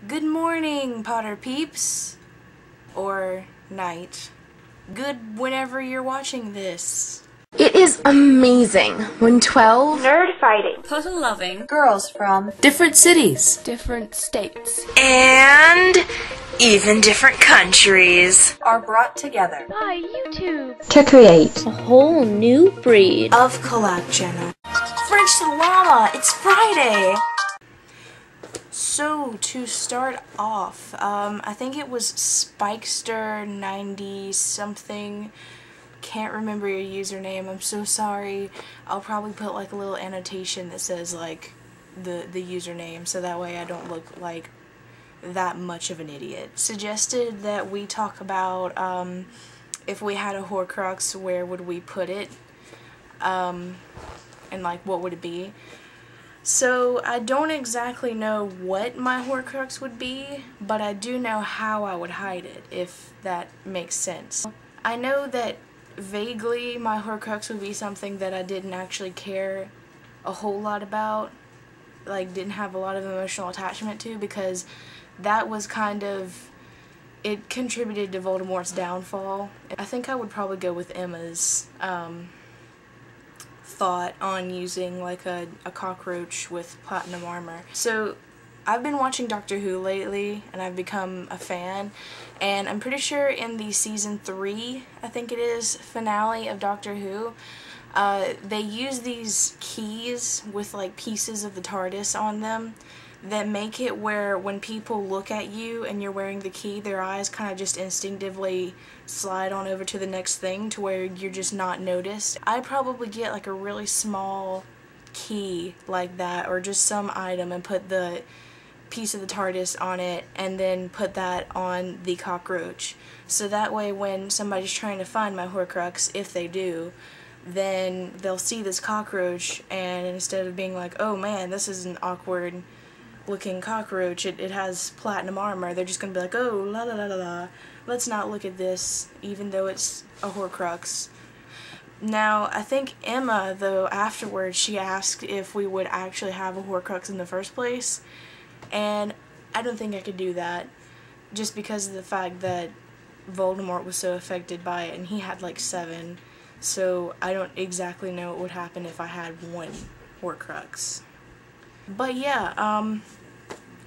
Good morning, Potter peeps. Or night. Good whenever you're watching this. It is amazing when 12 nerd-fighting, puzzle-loving girls from different cities, different states, and even different countries are brought together by YouTube to create a whole new breed of collab channel. French Llama, it's Friday! So, to start off, I think it was Spikester 90 something. Can't remember your username. I'm so sorry. I'll probably put like a little annotation that says like the username so that way I don't look like that much of an idiot. Suggested that we talk about if we had a Horcrux, where would we put it? And like what would it be? So I don't exactly know what my Horcrux would be, but I do know how I would hide it, if that makes sense. I know that vaguely my Horcrux would be something that I didn't actually care a whole lot about, like didn't have a lot of emotional attachment to, because that was kind of, it contributed to Voldemort's downfall. I think I would probably go with Emma's thought on using like a cockroach with platinum armor. So I've been watching Doctor Who lately and I've become a fan, and I'm pretty sure in the season 3, I think it is, finale of Doctor Who, they use these keys with like pieces of the TARDIS on them that make it where when people look at you and you're wearing the key, their eyes kind of just instinctively slide on over to the next thing to where you're just not noticed. I'd probably get like a really small key like that, or just some item, and put the piece of the TARDIS on it and then put that on the cockroach. So that way when somebody's trying to find my Horcrux, if they do, then they'll see this cockroach, and instead of being like, oh man, this is an awkward looking cockroach, it has platinum armor, they're just gonna be like, oh la la la la la, let's not look at this even though it's a Horcrux. Now I think Emma, though, afterwards she asked if we would actually have a Horcrux in the first place, and I don't think I could do that, just because of the fact that Voldemort was so affected by it and he had like 7, so I don't exactly know what would happen if I had one Horcrux. But yeah,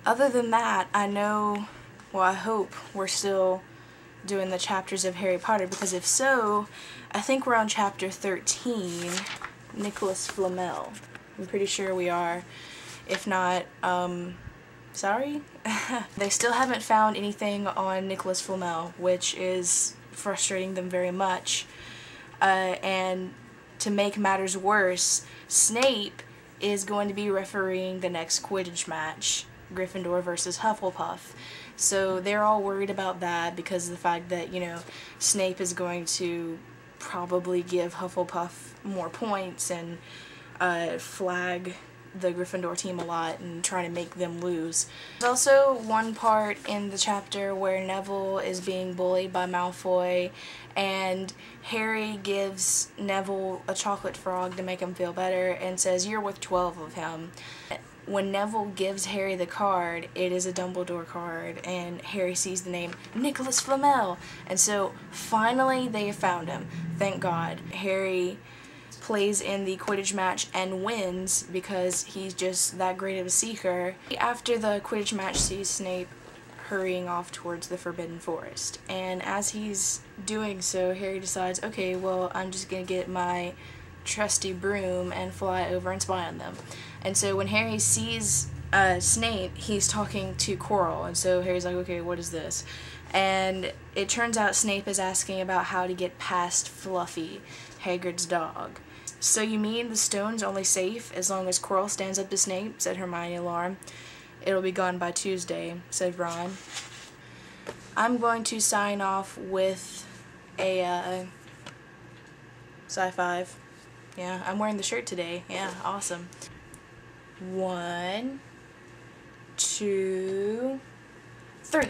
other than that, I know, well, I hope we're still doing the chapters of Harry Potter, because if so, I think we're on chapter 13, Nicholas Flamel. I'm pretty sure we are. If not, sorry? They still haven't found anything on Nicholas Flamel, which is frustrating them very much. And to make matters worse, Snape is going to be refereeing the next Quidditch match, Gryffindor versus Hufflepuff. So they're all worried about that because of the fact that, you know, Snape is going to probably give Hufflepuff more points and flag the Gryffindor team a lot and trying to make them lose. There's also one part in the chapter where Neville is being bullied by Malfoy, and Harry gives Neville a chocolate frog to make him feel better and says, you're worth 12 of him. When Neville gives Harry the card, it is a Dumbledore card, and Harry sees the name Nicholas Flamel, and so finally they have found him. Thank God. Harry plays in the Quidditch match and wins because he's just that great of a seeker. After the Quidditch match sees Snape hurrying off towards the Forbidden Forest, and as he's doing so, Harry decides, okay, well, I'm just gonna get my trusty broom and fly over and spy on them. And so when Harry sees Snape, he's talking to Quirrell, and so Harry's like, okay, what is this? And it turns out Snape is asking about how to get past Fluffy, Hagrid's dog. So you mean the stone's only safe as long as Quirrell stands up to Snape, said Hermione alarmed. It'll be gone by Tuesday, said Ron. I'm going to sign off with a sci-fi. Yeah, I'm wearing the shirt today. Yeah, awesome. 1, 2, 3.